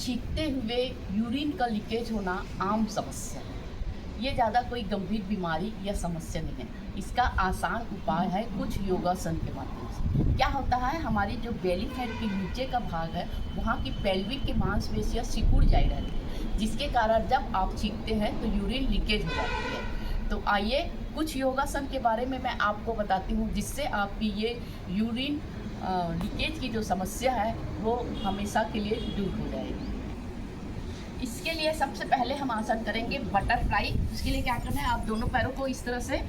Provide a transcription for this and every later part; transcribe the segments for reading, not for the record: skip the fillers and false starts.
छींकते हुए यूरिन का लीकेज होना आम समस्या है। ये ज़्यादा कोई गंभीर बीमारी या समस्या नहीं है। इसका आसान उपाय है कुछ योगासन के माध्यम से। क्या होता है, हमारी जो बेली फैट के नीचे का भाग है, वहाँ की पेल्विक की मांसपेशियाँ सिकुड़ जाई रहती है, जिसके कारण जब आप छींकते हैं तो यूरिन लीकेज हो जाती है। तो आइए कुछ योगासन के बारे में मैं आपको बताती हूँ, जिससे आपकी ये यूरिन लीकेज की जो समस्या है वो हमेशा के लिए दूर हो जाएगी। इसके लिए सबसे पहले हम आसन करेंगे बटरफ्लाई। उसके लिए क्या करना है, आप दोनों पैरों को इस तरह से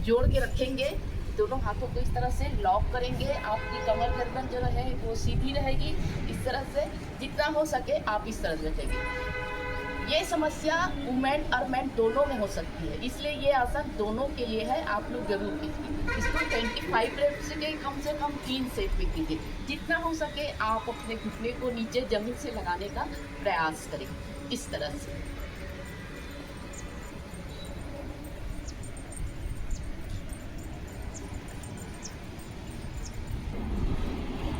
जोड़ के रखेंगे, दोनों हाथों को इस तरह से लॉक करेंगे। आपकी कमर गर्दन जो है वो सीधी रहेगी। इस तरह से जितना हो सके आप इस तरह से रखेंगे। ये समस्या वुमेन और मैन दोनों में हो सकती है, इसलिए ये आसन दोनों के लिए है। आप लोग जरूर कीजिए। इसको 25 रेप्स के कम से कम 3 सेट में कीजिए। जितना हो सके आप अपने घुटने को नीचे जमीन से लगाने का प्रयास करें, इस तरह से।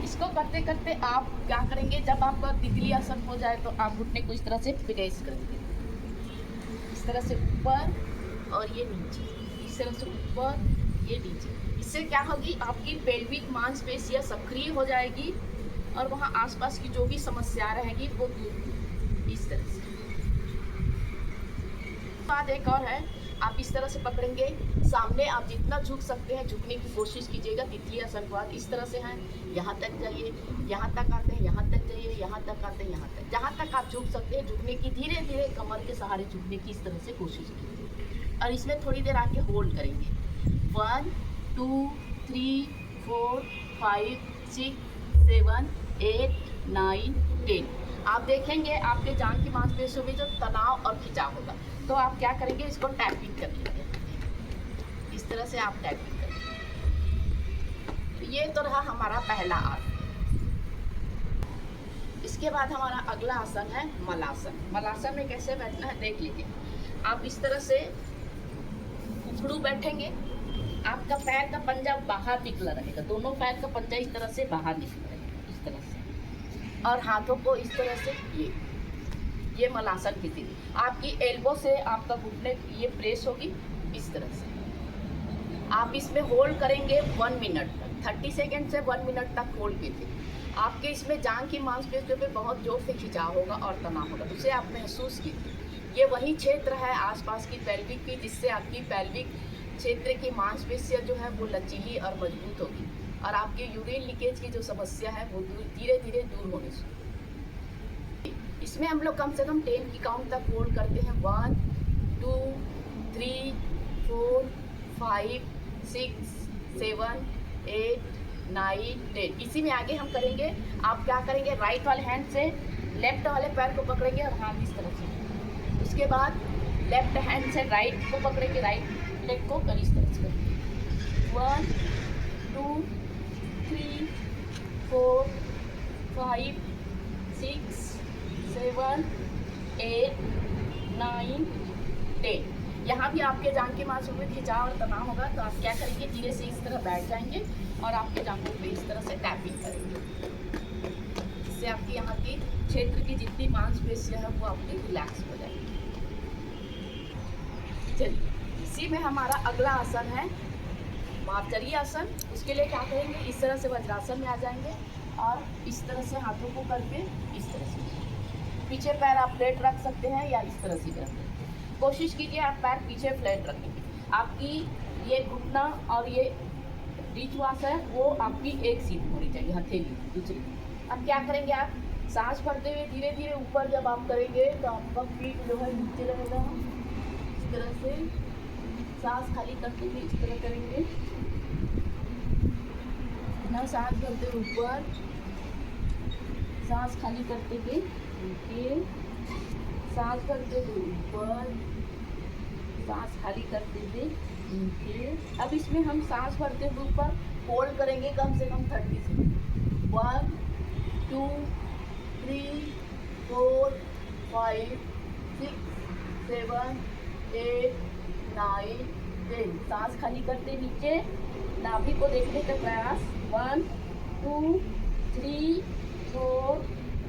इसको करते करते आप क्या करेंगे, जब आपका तितली आसन हो जाए तो आप घुटने को इस तरह से प्रेस करेंगे, इस तरह से ऊपर और ये नीचे, इस तरह से ऊपर ये नीचे। इससे क्या होगी, आपकी पेल्विक मांसपेशियां सक्रिय हो जाएगी और वहाँ आसपास की जो भी समस्या रहेगी वो दूर होगी। इस तरह से। बाद एक और है, आप इस तरह से पकड़ेंगे सामने, आप जितना झुक सकते हैं झुकने की कोशिश कीजिएगा। तितली आसन बाद इस तरह से हैं, यहाँ तक जाइए, यहाँ तक आते हैं, यहाँ तक जाइए, यहाँ तक आते हैं, यहाँ तक, जहाँ तक आप झुक सकते हैं झुकने की, धीरे धीरे कमर के सहारे झुकने की इस तरह से कोशिश कीजिए। और इसमें थोड़ी देर आके होल्ड करेंगे। 1 2 3 4 5 6 7 8 9 10। आप देखेंगे आपके जांघ की मांसपेशियों में जो तनाव और खिंचाव होगा, तो आप क्या करेंगे, इसको टैपिंग कर लेंगे। इस तरह से आप टैपिंग करेंगे। तो ये तो रहा हमारा पहला आसन। इसके बाद हमारा अगला आसन है मलासन। मलासन में कैसे बैठना है देख लीजिए। आप इस तरह से उखड़ू बैठेंगे, आपका पैर का पंजा बाहर निकला रहेगा, दोनों पैर का पंजा इस तरह से बाहर निकला रहेगा, इस तरह से। और हाथों को इस तरह से ये मलासन की स्थिति। आपकी एल्बो से आपका घुटने ये प्रेस होगी, इस तरह से। आप इसमें होल्ड करेंगे 1 मिनट तक, 30 सेकेंड से 1 मिनट तक होल्ड कीजिए। आपके इसमें जांघ की मांसपेशियों पे बहुत जोर से खिंचाव होगा और तनाव होगा, उसे आप महसूस कीजिए। ये वही क्षेत्र है आसपास की पेल्विक की, जिससे आपकी पेल्विक क्षेत्र की मांसपेशियाँ जो है वो लचीली और मजबूत होगी और आपके यूरिन लीकेज की जो समस्या है वो धीरे धीरे दूर होने से। इसमें हम लोग कम से कम 10 की काउंट तक होल्ड करते हैं। 1 2 3 4 5 6 7 8 9 10। इसी में आगे हम करेंगे। आप क्या करेंगे, राइट वाले हैंड से लेफ्ट वाले पैर को पकड़ेंगे और हाथ इस तरह से। उसके बाद लेफ्ट हैंड से राइट को पकड़ेंगे, राइट लेग को कर इस तरह से। 1 2 3 4 5 6 7 8 9 10। यहाँ भी आपके जांघ के मांसों में खिंचाव और तनाव होगा, तो आप क्या करेंगे, धीरे से इस तरह बैठ जाएंगे और आपके जांघों पे इस तरह से टैपिंग करेंगे। इससे आपकी यहाँ की क्षेत्र की जितनी मांसपेशियाँ हैं वो आपकी रिलैक्स हो जाएगी। चलिए, इसी में हमारा अगला आसन है मार्जरी आसन। उसके लिए क्या करेंगे, इस तरह से वज्रासन में आ जाएंगे और इस तरह से हाथों को करके इस तरह से पीछे पैर आप फ्लैट रख सकते हैं या इस तरह से भी रख सकते हैं। कोशिश कीजिए आप पैर पीछे फ्लैट रखेंगे। आपकी ये घुटना और ये रीचवास है वो आपकी एक सीध होनी चाहिए, हथेली दूसरी। अब क्या करेंगे, आप सांस भरते हुए धीरे धीरे ऊपर जब आप करेंगे तो आपका पीठ जो है नीचे रहेगा। इस तरह से सांस खाली करते हुए इस तरह करेंगे, ना सांस भरते हुए ऊपर, सांस खाली करते हुए नीचे, सांस भरते हुए ऊपर, सांस खाली करते हुए नीचे। अब इसमें हम सांस भरते हुए ऊपर होल्ड करेंगे कम से कम 30 सेकेंड। 1 2 3 4 5 6 7 8 9 10। सांस खाली करते नीचे, नाभि को देखने का प्रयास। 1 2 3 4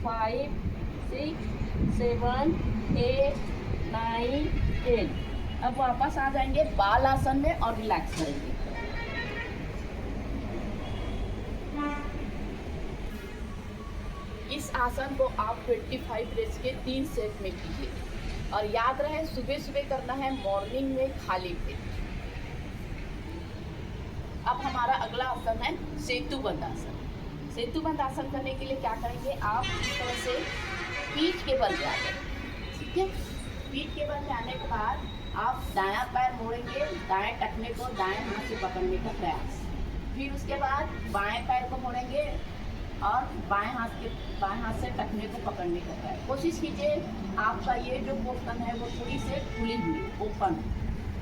5 6 7 8 9 10। अब वापस आ जाएंगे बाल आसन में और रिलैक्स करेंगे। इस आसन को आप 25 डेज के 3 सेट में कीजिए और याद रहे सुबह सुबह करना है, मॉर्निंग में खाली पेट। अब हमारा अगला आसन है सेतुबंध आसन। सेतुबंध आसन करने के लिए क्या करेंगे, आप इस तरह से पीठ के बल पे आ जाएंगे। ठीक है, पीठ के बल पे आने के बाद आप दायां पैर मोड़ेंगे, दाएं टखने को दाएं हाथ से पकड़ने का प्रयास। फिर उसके बाद बाएं पैर को मोड़ेंगे और बाएं हाथ से टखने को पकड़ने का प्रयास। कोशिश कीजिए आपका ये जो पोर्शन है वो थोड़ी से खुली हुई ओपन,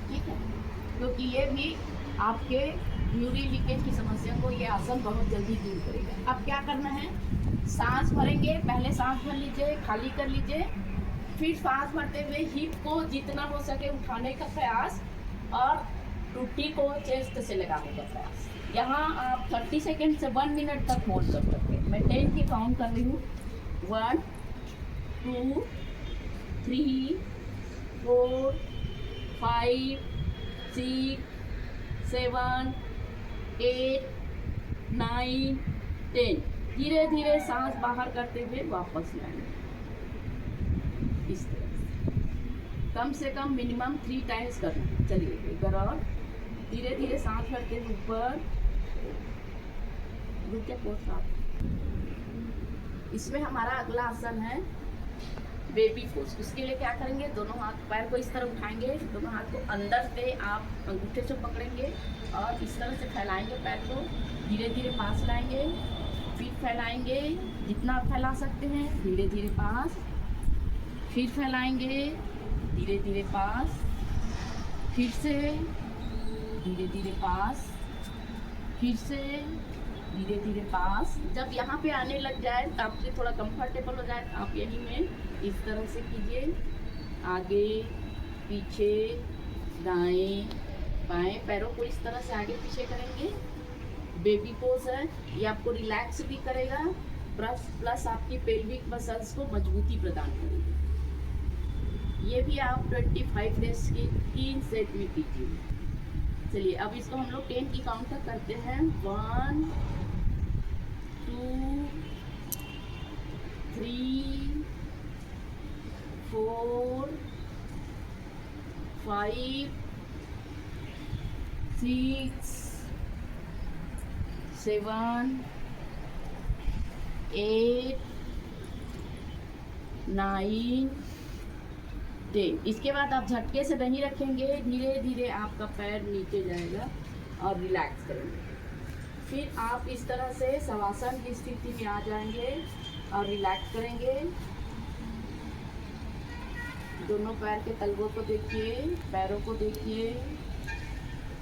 ठीक है, क्योंकि ये भी आपके यूरिन लीकेज की समस्या को ये आसन बहुत जल्दी दूर करेगा। अब क्या करना है, सांस भरेंगे, पहले सांस भर लीजिए, खाली कर लीजिए, फिर सांस भरते हुए हिप को जितना हो सके उठाने का प्रयास और टुट्टी को चेस्ट से लगाने का प्रयास। यहाँ आप 30 सेकेंड से 1 मिनट तक होल्ड कर सकते हैं। मैं 10 की काउंट कर रही हूँ। 1 2 3 4 5 6 7 8 9 10। धीरे धीरे सांस बाहर करते हुए वापस लाएंगे। इस तरह से कम से कम मिनिमम 3 टाइम्स करना। चलिए एक बार और, धीरे धीरे सांस भरते हुए ऊपर, रुके पोस्ट आप। इसमें हमारा अगला आसन है बेबी पोज। उसके लिए क्या करेंगे, दोनों हाथ पैर को इस तरह उठाएंगे, दोनों हाथ को अंदर से आप अंगूठे से पकड़ेंगे और इस तरह से फैलाएंगे, पैर को धीरे धीरे पास लाएंगे, फिर फैलाएंगे जितना आप फैला सकते हैं, धीरे धीरे पास, फिर फैलाएंगे धीरे धीरे पास, फिर से धीरे धीरे पास, फिर से धीरे धीरे पास। जब यहाँ पे आने लग जाए तो आपसे थोड़ा कंफर्टेबल हो जाए, आप यही में इस तरह से कीजिए, आगे पीछे दाएं बाएं, पैरों को इस तरह से आगे पीछे करेंगे। बेबी पोज है, ये आपको रिलैक्स भी करेगा प्लस आपकी पेल्विक मसल्स को मजबूती प्रदान करेगी। ये भी आप 25 डेज के 3 सेट में कीजिए। चलिए अब इसको हम लोग 10 की काउंट तक करते हैं। 1 2 3 4 5 6 7 8 9 10। इसके बाद आप झटके से नहीं रखेंगे, धीरे धीरे आपका पैर नीचे जाएगा और रिलैक्स करेंगे। फिर आप इस तरह से शवासन की स्थिति में आ जाएंगे और रिलैक्स करेंगे। दोनों पैर के तलवों को देखिए, पैरों को देखिए,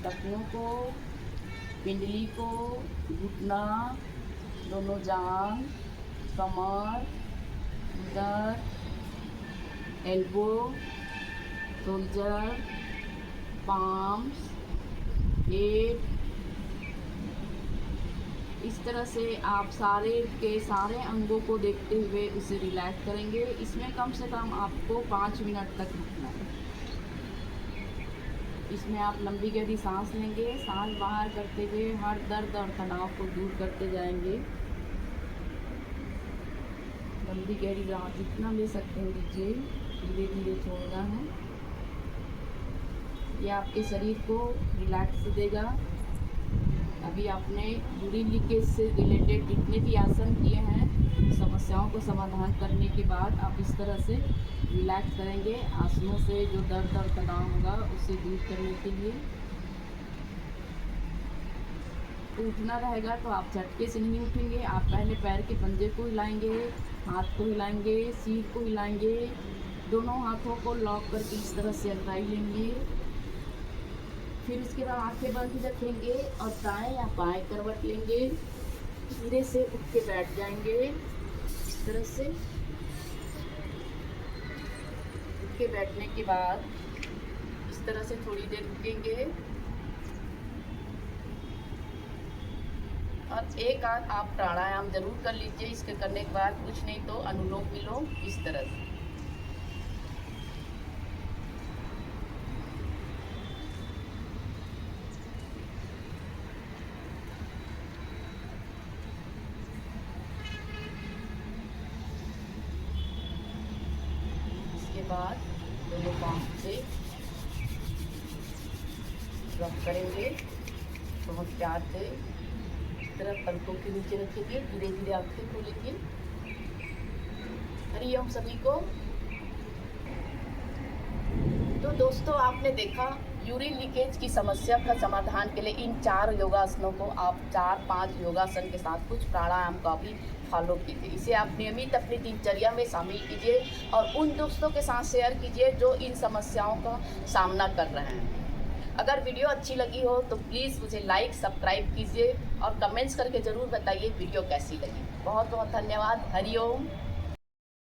टखनों को, पिंडली को, घुटना, दोनों जांघ, कमर, उदर, एल्बो, शोल्डर, पाम्स, हेड। इस तरह से आप सारे के सारे अंगों को देखते हुए उसे रिलैक्स करेंगे। इसमें कम से कम आपको 5 मिनट तक रुकना है। इसमें आप लंबी गहरी सांस लेंगे, सांस बाहर करते हुए हर दर्द और तनाव को दूर करते जाएंगे। लंबी गहरी सांस जितना ले सकते हैं लीजिए, धीरे धीरे छोड़ना है। ये आपके शरीर को रिलैक्स देगा। अभी आपने यूरिन लीकेज से रिलेटेड जितने भी आसन किए हैं, समस्याओं को समाधान करने के बाद आप इस तरह से रिलैक्स करेंगे। आसनों से जो दर्द और तनाव होगा उसे दूर करने के लिए तो उठना रहेगा तो आप झटके से नहीं उठेंगे। आप पहले पैर के पंजे को हिलाएंगे, हाथ को हिलाएंगे, सिर को हिलाएंगे, दोनों हाथों को लॉक करके इस तरह से अंगड़ाई लेंगे। फिर उसके बाद आंखें बंद रखेंगे और दाएं या बाएं करवट लेंगे। धीरे से उठ के बैठ जाएंगे। इस तरह से उठ के बैठने के बाद इस तरह से थोड़ी देर रुकेंगे और एक आध आप प्राणायाम जरूर कर लीजिए। इसके करने के बाद कुछ नहीं तो अनुलोम विलोम इस तरह से। इसके बाद दोनों पाँव से रब करेंगे बहुत प्यार से। इस तरह पलकों के नीचे रखेंगे, धीरे धीरे आंखें खोलेंगे। हरिओम सभी को। तो दोस्तों आपने देखा यूरिन लीकेज की समस्या का समाधान के लिए इन 4 योगासनों को आप 4-5 योगासन के साथ कुछ प्राणायाम का भी फॉलो कीजिए। इसे आप नियमित अपनी दिनचर्या में शामिल कीजिए और उन दोस्तों के साथ शेयर कीजिए जो इन समस्याओं का सामना कर रहे हैं। अगर वीडियो अच्छी लगी हो तो प्लीज़ मुझे लाइक सब्सक्राइब कीजिए और कमेंट्स करके ज़रूर बताइए वीडियो कैसी लगी। बहुत बहुत धन्यवाद। हरिओम।